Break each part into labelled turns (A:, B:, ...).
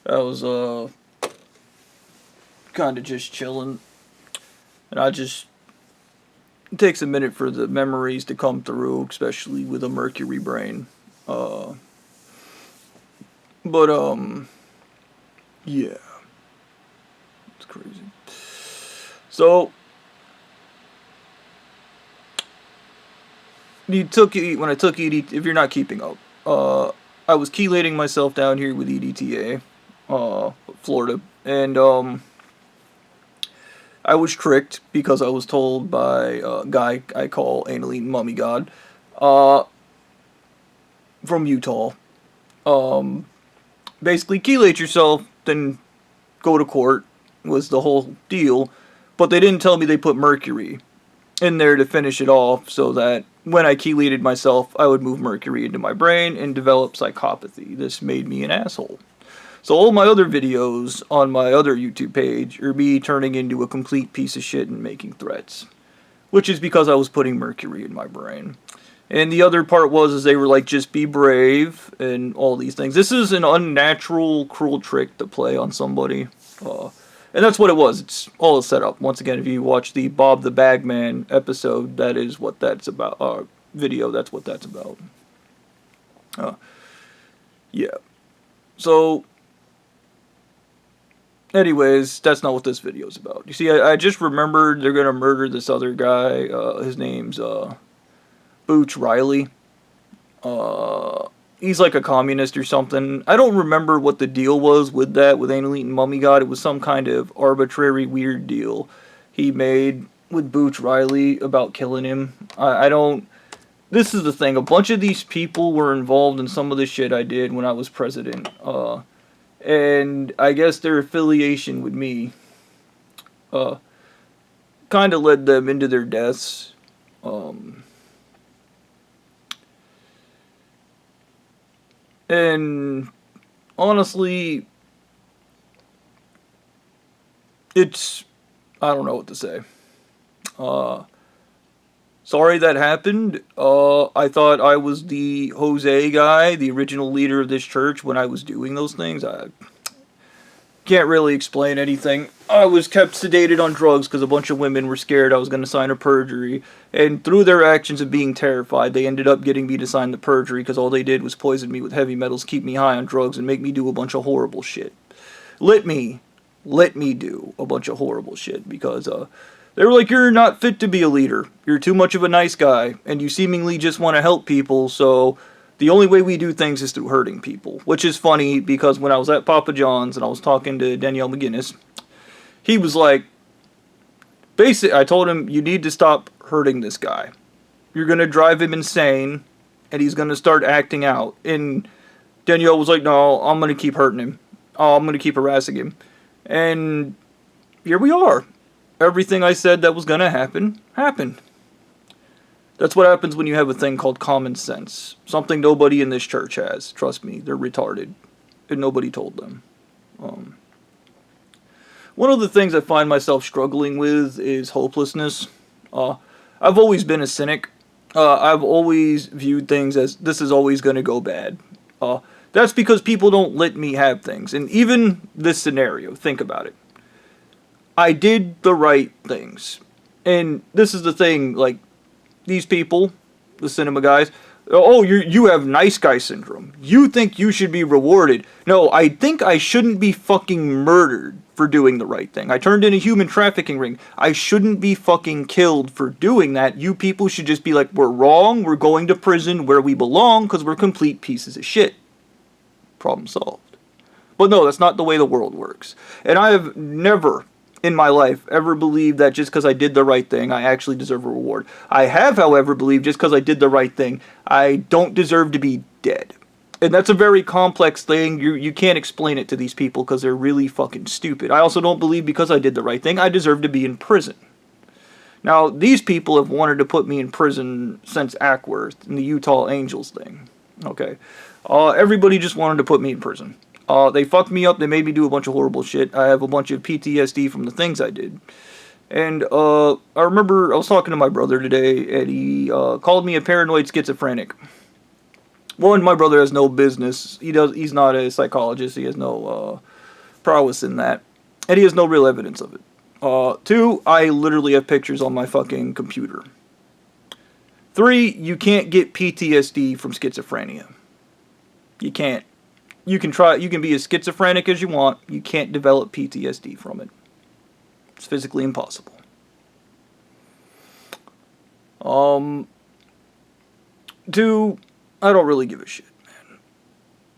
A: I was kind of just chilling, and it takes a minute for the memories to come through, especially with a mercury brain. Uh, but yeah, it's crazy. So when I took ED, if you're not keeping up, I was chelating myself down here with EDTA, Florida, and I was tricked because I was told by a guy I call Annaline Mummy God, uh, from Utah. Um, Basically, chelate yourself, then go to court was the whole deal. But they didn't tell me they put mercury in there to finish it off so that when I chelated myself, I would move mercury into my brain and develop psychopathy. This made me an asshole. So all my other videos on my other YouTube page are me turning into a complete piece of shit and making threats. Which is because I was putting mercury in my brain. And the other part is they were like, just be brave and all these things. This is an unnatural, cruel trick to play on somebody. And that's what it was. It's all a setup. Once again, if you watch the Bob the Bagman episode, that is what that's about. Video, that's what that's about. Yeah. So, anyways, that's not what this video is about. You see, I just remembered they're going to murder this other guy. His name's Booch Riley. He's like a communist or something. I don't remember what the deal was with that, with Annaline and Mummy God. It was some kind of arbitrary, weird deal he made with Booch Riley about killing him. I don't... This is the thing. A bunch of these people were involved in some of the shit I did when I was president. And I guess their affiliation with me kind of led them into their deaths. And honestly, I don't know what to say. Sorry that happened. I thought I was the Jose guy, the original leader of this church when I was doing those things. I can't really explain anything. I was kept sedated on drugs because a bunch of women were scared I was going to sign a perjury. And through their actions of being terrified, they ended up getting me to sign the perjury because all they did was poison me with heavy metals, keep me high on drugs, and make me do a bunch of horrible shit. Let me do a bunch of horrible shit because, they were like, you're not fit to be a leader. You're too much of a nice guy, and you seemingly just want to help people, so the only way we do things is through hurting people. Which is funny, because when I was at Papa John's and I was talking to Danielle McGinnis, he was like, I told him, you need to stop hurting this guy. You're going to drive him insane, and he's going to start acting out. And Danielle was like, no, I'm going to keep hurting him. Oh, I'm going to keep harassing him. And here we are. Everything I said that was going to happen, happened. That's what happens when you have a thing called common sense. Something nobody in this church has. Trust me, they're retarded. And nobody told them. One of the things I find myself struggling with is hopelessness. I've always been a cynic. I've always viewed things as, this is always going to go bad. That's because people don't let me have things. And even this scenario, think about it. I did the right things. And this is the thing, like, these people, the cinema guys, oh, you have nice guy syndrome. You think you should be rewarded. No, I think I shouldn't be fucking murdered for doing the right thing. I turned in a human trafficking ring. I shouldn't be fucking killed for doing that. You people should just be like, we're wrong, we're going to prison where we belong because we're complete pieces of shit. Problem solved. But no, that's not the way the world works. And I have never in my life ever believed that just because I did the right thing, I actually deserve a reward. I have, however, believed just because I did the right thing, I don't deserve to be dead. And that's a very complex thing. You can't explain it to these people because they're really fucking stupid. I also don't believe because I did the right thing, I deserve to be in prison. Now, these people have wanted to put me in prison since Ackworth and the Utah Angels thing. Okay. Everybody just wanted to put me in prison. They fucked me up, they made me do a bunch of horrible shit. I have a bunch of PTSD from the things I did. And, I remember I was talking to my brother today, and he, called me a paranoid schizophrenic. One, my brother has no business. He's not a psychologist, he has no, prowess in that, and he has no real evidence of it. 2, I literally have pictures on my fucking computer. 3, you can't get PTSD from schizophrenia. You can't. You can try. You can be as schizophrenic as you want. You can't develop PTSD from it. It's physically impossible. 2, I don't really give a shit, man.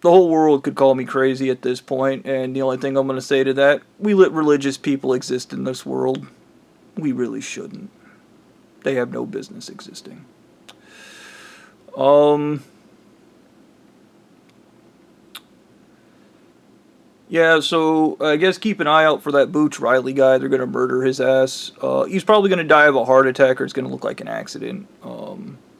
A: The whole world could call me crazy at this point, and the only thing I'm going to say to that, we let religious people exist in this world. We really shouldn't. They have no business existing. Yeah, so I guess keep an eye out for that Booch Riley guy. They're going to murder his ass. He's probably going to die of a heart attack, or it's going to look like an accident.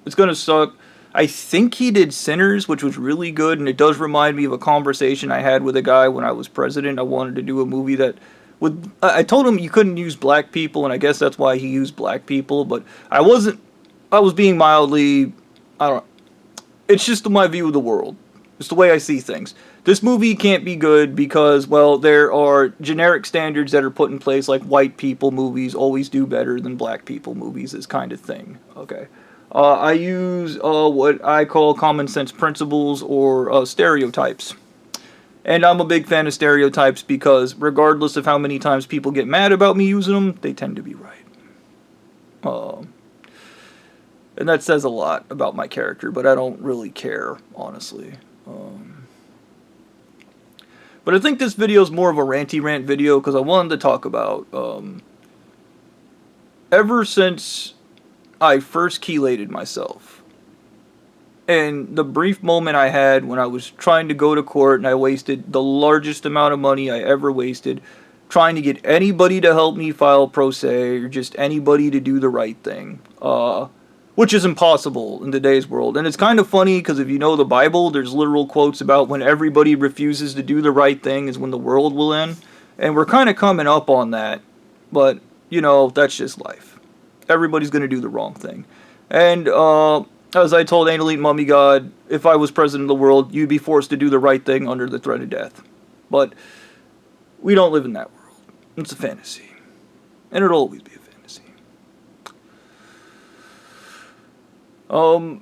A: It's going to suck. I think he did Sinners, which was really good, and it does remind me of a conversation I had with a guy when I was president. I wanted to do a movie that would... I told him you couldn't use black people, and I guess that's why he used black people, but I wasn't... I was being mildly... I don't... It's just my view of the world. It's the way I see things. This movie can't be good because, well, there are generic standards that are put in place, like white people movies always do better than black people movies, this kind of thing. Okay. I use what I call common sense principles or stereotypes. And I'm a big fan of stereotypes because regardless of how many times people get mad about me using them, they tend to be right. And that says a lot about my character, but I don't really care, honestly. But I think this video is more of a ranty rant video because I wanted to talk about ever since I first chelated myself and the brief moment I had when I was trying to go to court and I wasted the largest amount of money I ever wasted trying to get anybody to help me file pro se or just anybody to do the right thing. Which is impossible in today's world. And it's kind of funny because if you know the Bible, there's literal quotes about when everybody refuses to do the right thing is when the world will end. And we're kind of coming up on that. But, you know, that's just life. Everybody's going to do the wrong thing. And as I told Anal Eat Mummy God, if I was president of the world, you'd be forced to do the right thing under the threat of death. But we don't live in that world. It's a fantasy. And it'll always be a fantasy. I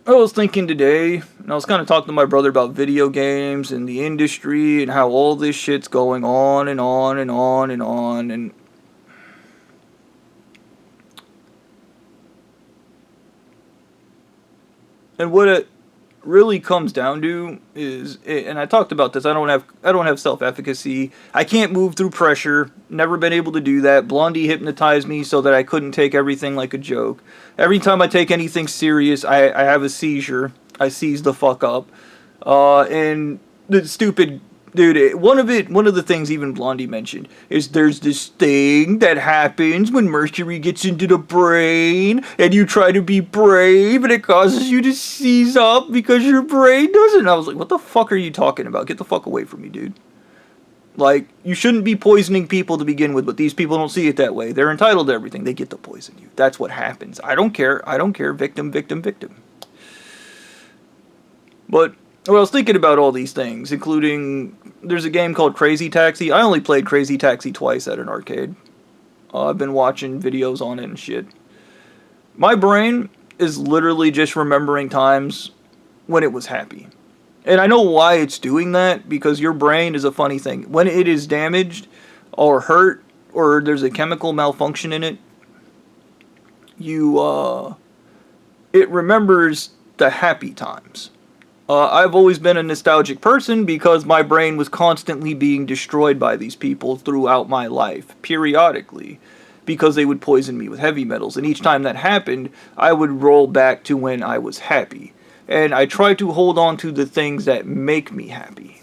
A: was thinking today, and I was kind of talking to my brother about video games and the industry and how all this shit's going on and on and on and on, and what it really comes down to is, and I talked about this, I don't have self-efficacy. I can't move through pressure. Never been able to do that. Blondie hypnotized me so that I couldn't take everything like a joke. Every time I take anything serious, I have a seizure. I seize the fuck up. And the stupid dude, one of the things even Blondie mentioned is there's this thing that happens when mercury gets into the brain and you try to be brave and it causes you to seize up because your brain doesn't. And I was like, what the fuck are you talking about? Get the fuck away from me, dude. Like, you shouldn't be poisoning people to begin with, but these people don't see it that way. They're entitled to everything. They get to poison you. That's what happens. I don't care. I don't care. Victim, victim, victim. But well, I was thinking about all these things, including, there's a game called Crazy Taxi. I only played Crazy Taxi twice at an arcade. I've been watching videos on it and shit. My brain is literally just remembering times when it was happy. And I know why it's doing that, because your brain is a funny thing. When it is damaged or hurt, or there's a chemical malfunction in it, it remembers the happy times. I've always been a nostalgic person because my brain was constantly being destroyed by these people throughout my life, periodically, because they would poison me with heavy metals. And each time that happened, I would roll back to when I was happy. And I try to hold on to the things that make me happy.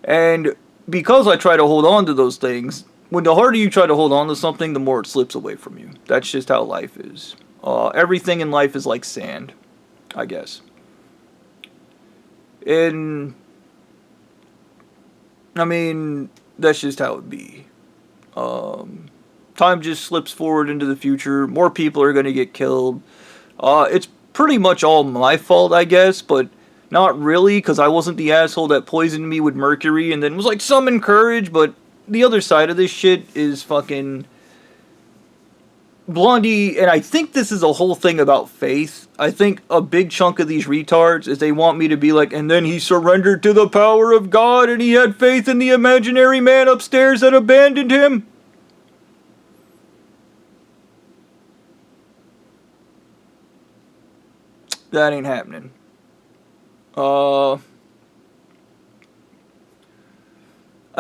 A: And because I try to hold on to those things, when the harder you try to hold on to something, the more it slips away from you. That's just how life is. Everything in life is like sand, I guess. And, I mean, that's just how it be. Time just slips forward into the future. More people are going to get killed. It's pretty much all my fault, I guess, but Not really, because I wasn't the asshole that poisoned me with mercury and then was like, summon courage, but the other side of this shit is fucking Blondie, and I think this is a whole thing about faith. I think a big chunk of these retards is they want me to be like, and then he surrendered to the power of God and he had faith in the imaginary man upstairs that abandoned him. That ain't happening. I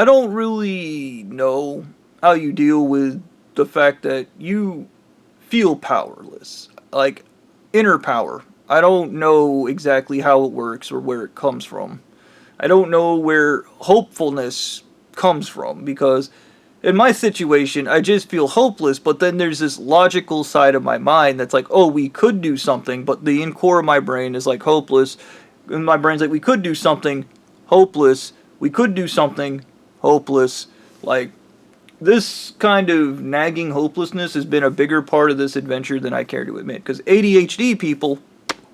A: don't really know how you deal with the fact that you feel powerless. Like, inner power. I don't know exactly how it works or where it comes from. I don't know where hopefulness comes from, because in my situation, I just feel hopeless, but then there's this logical side of my mind that's like, oh, we could do something, but the in core of my brain is like hopeless, and my brain's like, we could do something, hopeless, we could do something, hopeless. Like, this kind of nagging hopelessness has been a bigger part of this adventure than I care to admit, because ADHD people,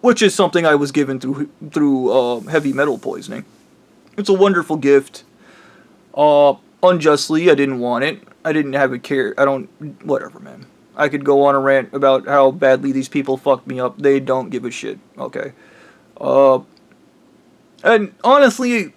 A: which is something I was given through heavy metal poisoning, it's a wonderful gift. Unjustly, I didn't want it. I didn't have a care. Whatever, man. I could go on a rant about how badly these people fucked me up. They don't give a shit. Okay. And honestly,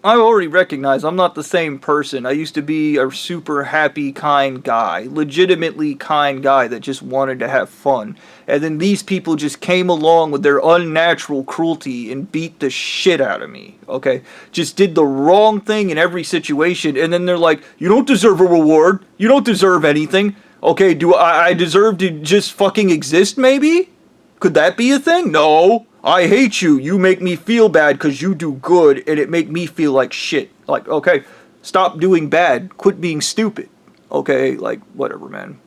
A: I already recognize I'm not the same person. I used to be a super happy, kind guy. Legitimately kind guy that just wanted to have fun. And then these people just came along with their unnatural cruelty and beat the shit out of me. Okay? Just did the wrong thing in every situation. And then they're like, you don't deserve a reward. You don't deserve anything. Okay, do I deserve to just fucking exist, maybe? Could that be a thing? No. I hate you. You make me feel bad because you do good, and it make me feel like shit. Like, okay, stop doing bad. Quit being stupid. Okay, like, whatever, man.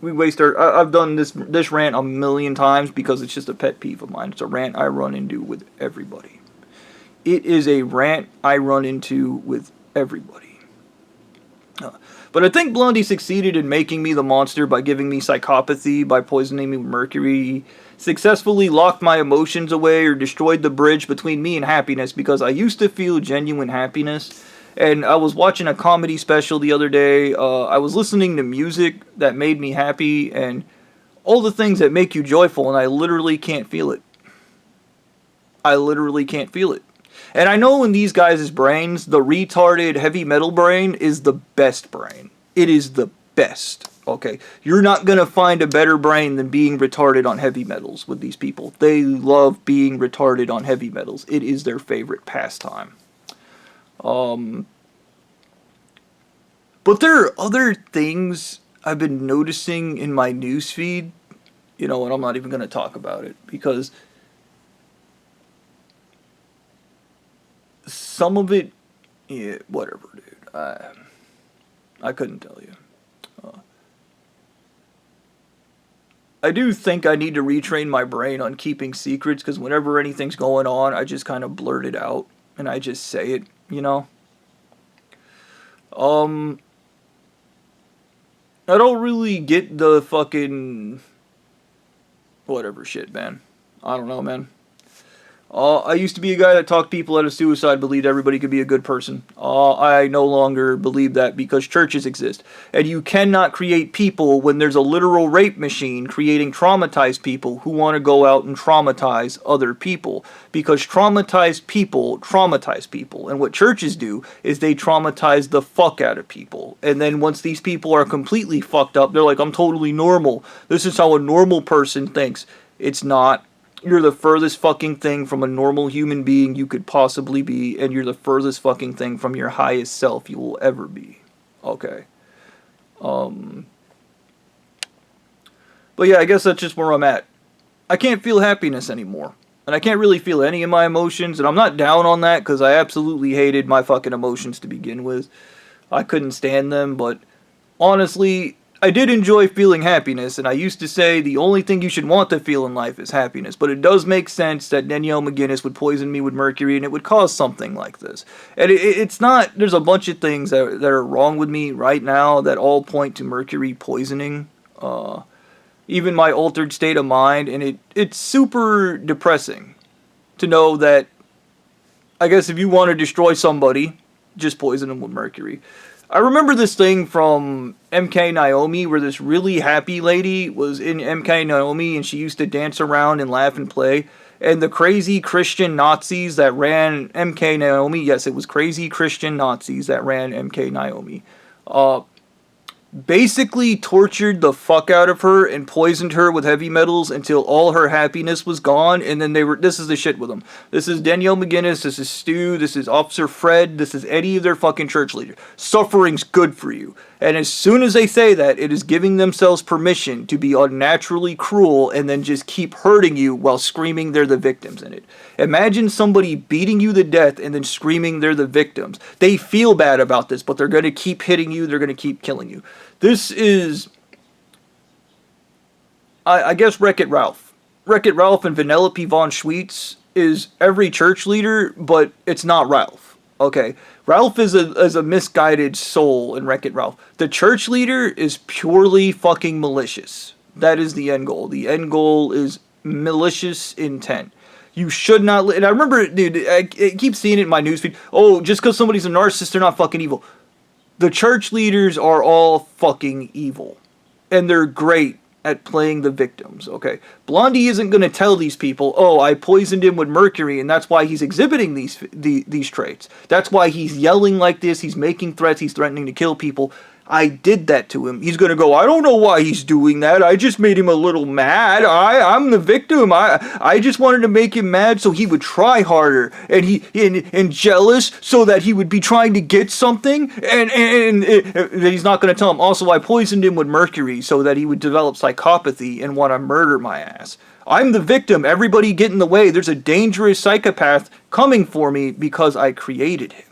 A: We waste our... I've done this rant a million times because it's just a pet peeve of mine. It's a rant I run into with everybody. It is a rant I run into with everybody. But I think Blondie succeeded in making me the monster by giving me psychopathy, by poisoning me with mercury, successfully locked my emotions away or destroyed the bridge between me and happiness, because I used to feel genuine happiness. And I was watching a comedy special the other day. I was listening to music that made me happy and all the things that make you joyful, and I literally can't feel it. I literally can't feel it. And I know in these guys' brains, the retarded heavy metal brain is the best brain. It is the best. Okay, you're not going to find a better brain than being retarded on heavy metals with these people. They love being retarded on heavy metals. It is their favorite pastime. But there are other things I've been noticing in my newsfeed, and I'm not even going to talk about it, because some of it, yeah, whatever, dude. I couldn't tell you. I do think I need to retrain my brain on keeping secrets, because whenever anything's going on, I just kind of blurt it out, and I just say it, I don't really get the fucking whatever shit, man. I don't know, man. I used to be a guy that talked people out of suicide, believed everybody could be a good person. I no longer believe that, because churches exist. And you cannot create people when there's a literal rape machine creating traumatized people who want to go out and traumatize other people. Because traumatized people traumatize people. And what churches do is they traumatize the fuck out of people. And then once these people are completely fucked up, they're like, I'm totally normal. This is how a normal person thinks. It's not. You're the furthest fucking thing from a normal human being you could possibly be, and you're the furthest fucking thing from your highest self you will ever be. Okay. But yeah, I guess that's just where I'm at. I can't feel happiness anymore. And I can't really feel any of my emotions, and I'm not down on that, because I absolutely hated my fucking emotions to begin with. I couldn't stand them, but honestly, I did enjoy feeling happiness, and I used to say the only thing you should want to feel in life is happiness, but it does make sense that Danielle McGinnis would poison me with mercury and it would cause something like this. And it's not, there's a bunch of things that are wrong with me right now that all point to mercury poisoning, even my altered state of mind, and it's super depressing to know that, I guess if you want to destroy somebody, just poison them with mercury. I remember this thing from MK Naomi where this really happy lady was in MK Naomi and she used to dance around and laugh and play. And the crazy Christian Nazis that ran MK Naomi, yes, it was crazy Christian Nazis that ran MK Naomi, basically tortured the fuck out of her and poisoned her with heavy metals until all her happiness was gone. And then this is the shit with them. This is Danielle McGinnis, this is Stu, this is Officer Fred, this is any of their fucking church leaders. Suffering's good for you. And as soon as they say that, it is giving themselves permission to be unnaturally cruel and then just keep hurting you while screaming they're the victims in it. Imagine somebody beating you to death and then screaming they're the victims. They feel bad about this, but they're going to keep hitting you, they're going to keep killing you. This is, I guess, Wreck-It Ralph. Wreck-It Ralph and Vanellope von Schweetz is every church leader, but it's not Ralph. Okay, Ralph is a misguided soul in Wreck-It Ralph. The church leader is purely fucking malicious. That is the end goal. The end goal is malicious intent. You should not, and I remember, dude, I keep seeing it in my newsfeed. Oh, just because somebody's a narcissist, they're not fucking evil. The church leaders are all fucking evil. And they're great at playing the victims, okay? Blondie isn't going to tell these people, oh, I poisoned him with mercury, and that's why he's exhibiting these traits. That's why he's yelling like this, he's making threats, he's threatening to kill people. I did that to him. He's going to go, I don't know why he's doing that. I just made him a little mad. I'm the victim. I just wanted to make him mad so he would try harder. And jealous so that he would be trying to get something. And he's not going to tell him. Also, I poisoned him with mercury so that he would develop psychopathy and want to murder my ass. I'm the victim. Everybody get in the way. There's a dangerous psychopath coming for me because I created him.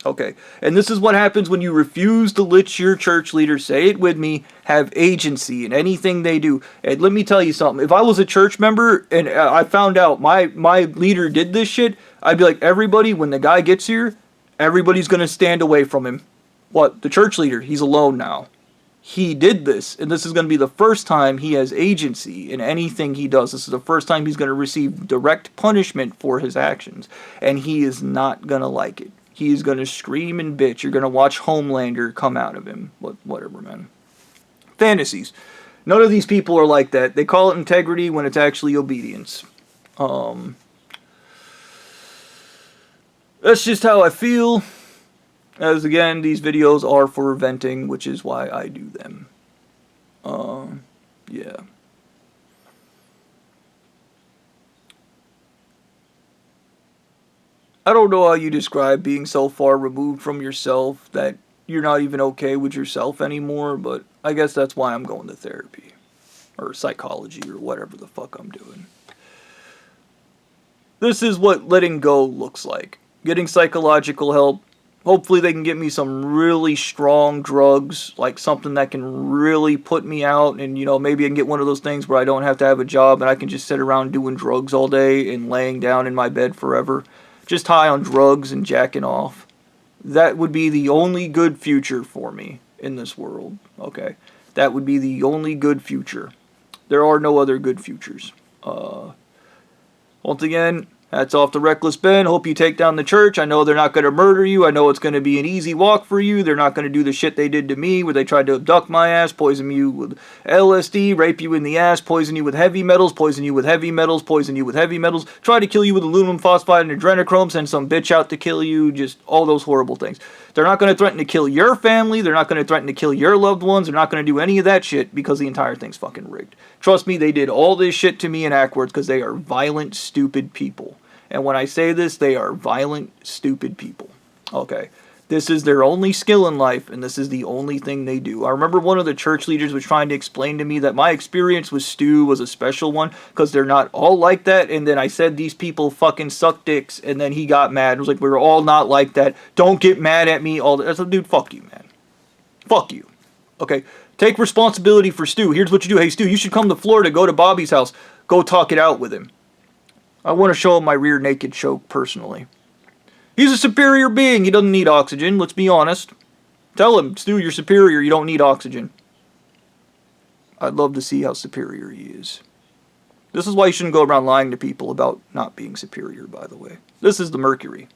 A: Okay, and this is what happens when you refuse to let your church leader, say it with me, have agency in anything they do. And let me tell you something. If I was a church member and I found out my leader did this shit, I'd be like, everybody, when the guy gets here, everybody's going to stand away from him. What? The church leader, he's alone now. He did this, and this is going to be the first time he has agency in anything he does. This is the first time he's going to receive direct punishment for his actions, and he is not going to like it. He's going to scream and bitch. You're going to watch Homelander come out of him. Whatever, man. Fantasies. None of these people are like that. They call it integrity when it's actually obedience. That's just how I feel. As again, these videos are for venting, which is why I do them. Yeah. I don't know how you describe being so far removed from yourself that you're not even okay with yourself anymore, but I guess that's why I'm going to therapy. Or psychology, or whatever the fuck I'm doing. This is what letting go looks like. Getting psychological help. Hopefully they can get me some really strong drugs, like something that can really put me out, and, you know, maybe I can get one of those things where I don't have to have a job and I can just sit around doing drugs all day and laying down in my bed forever. Just high on drugs and jacking off. That would be the only good future for me in this world. Okay. That would be the only good future. There are no other good futures. Once again, hats off to Reckless Ben. Hope you take down the church. I know they're not going to murder you. I know it's going to be an easy walk for you. They're not going to do the shit they did to me where they tried to abduct my ass, poison you with LSD, rape you in the ass, poison you with heavy metals, poison you with heavy metals, poison you with heavy metals, try to kill you with aluminum phosphide and adrenochrome, send some bitch out to kill you, just all those horrible things. They're not going to threaten to kill your family. They're not going to threaten to kill your loved ones. They're not going to do any of that shit because the entire thing's fucking rigged. Trust me, they did all this shit to me in Ackwards because they are violent, stupid people. And when I say this, they are violent, stupid people. Okay. This is their only skill in life, and this is the only thing they do. I remember one of the church leaders was trying to explain to me that my experience with Stu was a special one, because they're not all like that, and then I said these people fucking suck dicks, and then he got mad. It was like, we're all not like that. Don't get mad at me. I said, dude, fuck you, man. Fuck you. Okay? Take responsibility for Stu. Here's what you do. Hey, Stu, you should come to Florida, go to Bobby's house, go talk it out with him. I want to show him my rear naked choke personally. He's a superior being. He doesn't need oxygen. Let's be honest. Tell him, Stu, you're superior. You don't need oxygen. I'd love to see how superior he is. This is why you shouldn't go around lying to people about not being superior, by the way. This is the mercury.